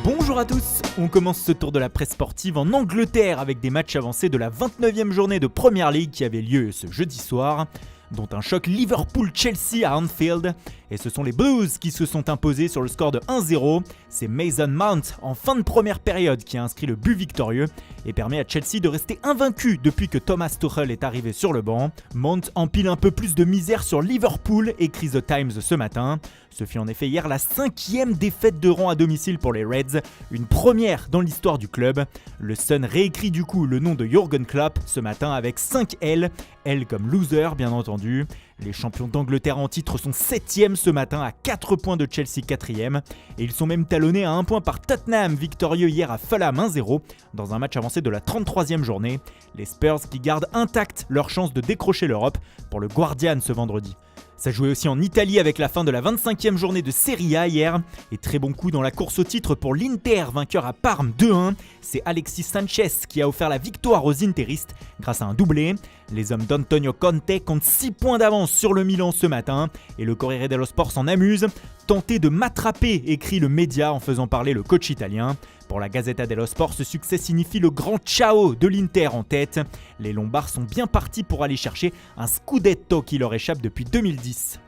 Bonjour à tous, on commence ce tour de la presse sportive en Angleterre avec des matchs avancés de la 29e journée de Premier League qui avait lieu ce jeudi soir, dont un choc Liverpool-Chelsea à Anfield, et ce sont les Blues qui se sont imposés sur le score de 1-0. C'est Mason Mount en fin de première période qui a inscrit le but victorieux et permet à Chelsea de rester invaincu depuis que Thomas Tuchel est arrivé sur le banc. Mount empile un peu plus de misère sur Liverpool, écrit The Times ce matin. Ce fut en effet hier la 5e défaite de rang à domicile pour les Reds, une première dans l'histoire du club. Le Sun réécrit du coup le nom de Jürgen Klopp ce matin avec 5 L, L comme loser bien entendu. Les champions d'Angleterre en titre sont 7e ce matin à 4 points de Chelsea 4e et ils sont même talonnés à 1 point par Tottenham, victorieux hier à Fulham 1-0 dans un match avancé de la 33e journée. Les Spurs qui gardent intacte leur chance de décrocher l'Europe pour le Guardian ce vendredi. Ça jouait aussi en Italie avec la fin de la 25e journée de Serie A hier. Et très bon coup dans la course au titre pour l'Inter, vainqueur à Parme 2-1. C'est Alexis Sanchez qui a offert la victoire aux Interistes grâce à un doublé. Les hommes d'Antonio Conte comptent 6 points d'avance sur le Milan ce matin. Et le Corriere dello Sport s'en amuse. Tenter de m'attraper, écrit le média en faisant parler le coach italien. Pour la Gazzetta dello Sport, ce succès signifie le grand ciao de l'Inter en tête. Les Lombards sont bien partis pour aller chercher un scudetto qui leur échappe depuis 2010.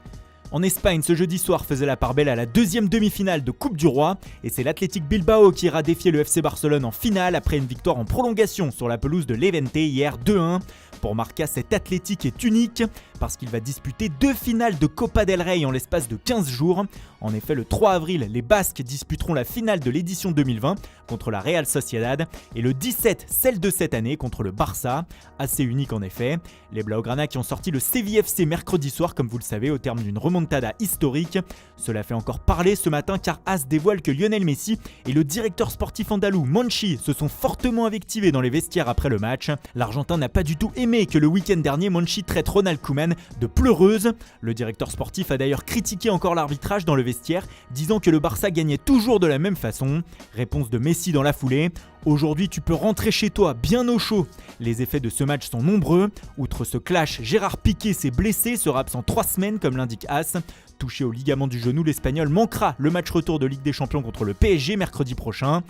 En Espagne, ce jeudi soir faisait la part belle à la deuxième demi-finale de Coupe du Roi et c'est l'Athletic Bilbao qui ira défier le FC Barcelone en finale après une victoire en prolongation sur la pelouse de Levante hier 2-1. Pour Marca, cet Athletic est unique parce qu'il va disputer 2 finales de Copa del Rey en l'espace de 15 jours. En effet, le 3 avril, les Basques disputeront la finale de l'édition 2020 contre la Real Sociedad et le 17, celle de cette année contre le Barça. Assez unique en effet. Les Blaugrana qui ont sorti le CVFC mercredi soir, comme vous le savez, au terme d'une remontada historique. Cela fait encore parler ce matin car AS dévoile que Lionel Messi et le directeur sportif andalou Monchi se sont fortement invectivés dans les vestiaires après le match. L'Argentin n'a pas du tout aimé que le week-end dernier Monchi traite Ronald Koeman de pleureuse. Le directeur sportif a d'ailleurs critiqué encore l'arbitrage dans le vestiaire, disant que le Barça gagnait toujours de la même façon. Réponse de Messi dans la foulée. Aujourd'hui, tu peux rentrer chez toi bien au chaud. Les effets de ce match sont nombreux. Outre ce clash, Gérard Piqué s'est blessé, sera absent 3 semaines comme l'indique AS. Touché au ligament du genou, l'Espagnol manquera le match retour de Ligue des Champions contre le PSG mercredi prochain.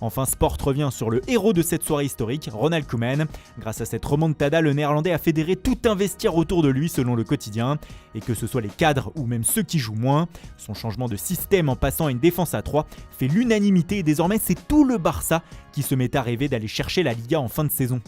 Enfin, Sport revient sur le héros de cette soirée historique, Ronald Koeman. Grâce à cette remontada, le Néerlandais a fédéré tout un vestiaire autour de lui selon le quotidien. Et que ce soit les cadres ou même ceux qui jouent moins, son changement de système en passant à une défense à 3 fait l'unanimité et désormais c'est tout le Barça qui se met à rêver d'aller chercher la Liga en fin de saison.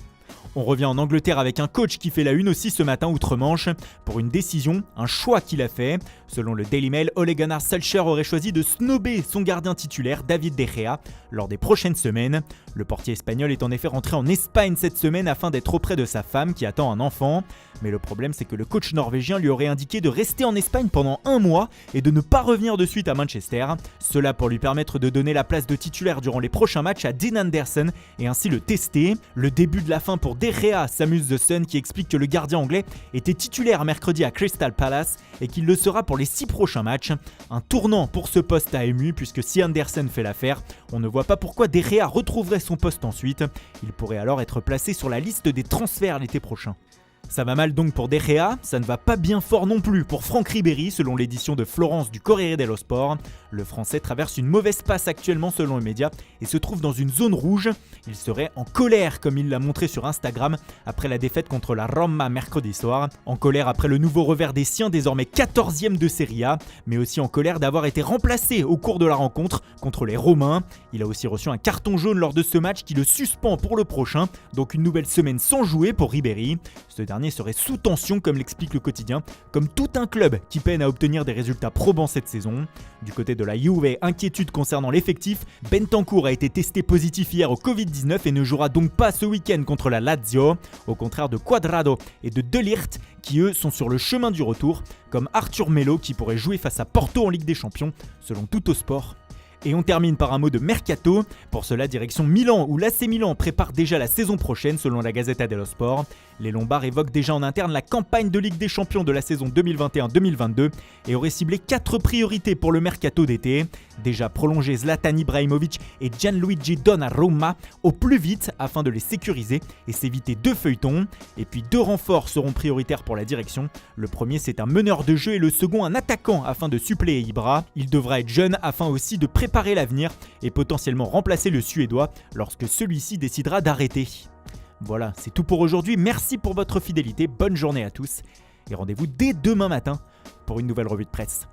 On revient en Angleterre avec un coach qui fait la une aussi ce matin outre-Manche pour une décision, un choix qu'il a fait. Selon le Daily Mail, Ole Gunnar Solskjaer aurait choisi de snober son gardien titulaire David De Gea lors des prochaines semaines. Le portier espagnol est en effet rentré en Espagne cette semaine afin d'être auprès de sa femme qui attend un enfant. Mais le problème c'est que le coach norvégien lui aurait indiqué de rester en Espagne pendant 1 mois et de ne pas revenir de suite à Manchester. Cela pour lui permettre de donner la place de titulaire durant les prochains matchs à Dean Anderson et ainsi le tester. Le début de la fin pour De Gea, s'amuse The Sun qui explique que le gardien anglais était titulaire mercredi à Crystal Palace et qu'il le sera pour les 6 prochains matchs. Un tournant pour ce poste à MU puisque si Anderson fait l'affaire, on ne voit pas pourquoi De Gea retrouverait son poste ensuite. Il pourrait alors être placé sur la liste des transferts l'été prochain. Ça va mal donc pour De Gea, ça ne va pas bien fort non plus pour Franck Ribéry selon l'édition de Florence du Corriere dello Sport. Le Français traverse une mauvaise passe actuellement selon le média et se trouve dans une zone rouge. Il serait en colère comme il l'a montré sur Instagram après la défaite contre la Roma mercredi soir. En colère après le nouveau revers des siens désormais 14e de Serie A, mais aussi en colère d'avoir été remplacé au cours de la rencontre contre les Romains. Il a aussi reçu un carton jaune lors de ce match qui le suspend pour le prochain, donc une nouvelle semaine sans jouer pour Ribéry. Ce dernier serait sous tension comme l'explique le quotidien, comme tout un club qui peine à obtenir des résultats probants cette saison. Du côté de la Juve, inquiétude concernant l'effectif, Bentancur a été testé positif hier au Covid-19 et ne jouera donc pas ce week-end contre la Lazio, au contraire de Cuadrado et de De Ligt qui eux sont sur le chemin du retour, comme Arthur Melo qui pourrait jouer face à Porto en Ligue des Champions, selon Tuttosport. Et on termine par un mot de mercato. Pour cela, direction Milan où l'AC Milan prépare déjà la saison prochaine selon la Gazzetta dello Sport. Les Lombards évoquent déjà en interne la campagne de Ligue des Champions de la saison 2021-2022 et auraient ciblé 4 priorités pour le mercato d'été. Déjà prolonger Zlatan Ibrahimovic et Gianluigi Donnarumma au plus vite afin de les sécuriser et s'éviter 2 feuilletons. Et puis 2 renforts seront prioritaires pour la direction. Le premier c'est un meneur de jeu et le second un attaquant afin de suppléer Ibra. Il devra être jeune afin aussi de préparer l'avenir et potentiellement remplacer le Suédois lorsque celui-ci décidera d'arrêter. Voilà, c'est tout pour aujourd'hui. Merci pour votre fidélité, bonne journée à tous et rendez-vous dès demain matin pour une nouvelle revue de presse.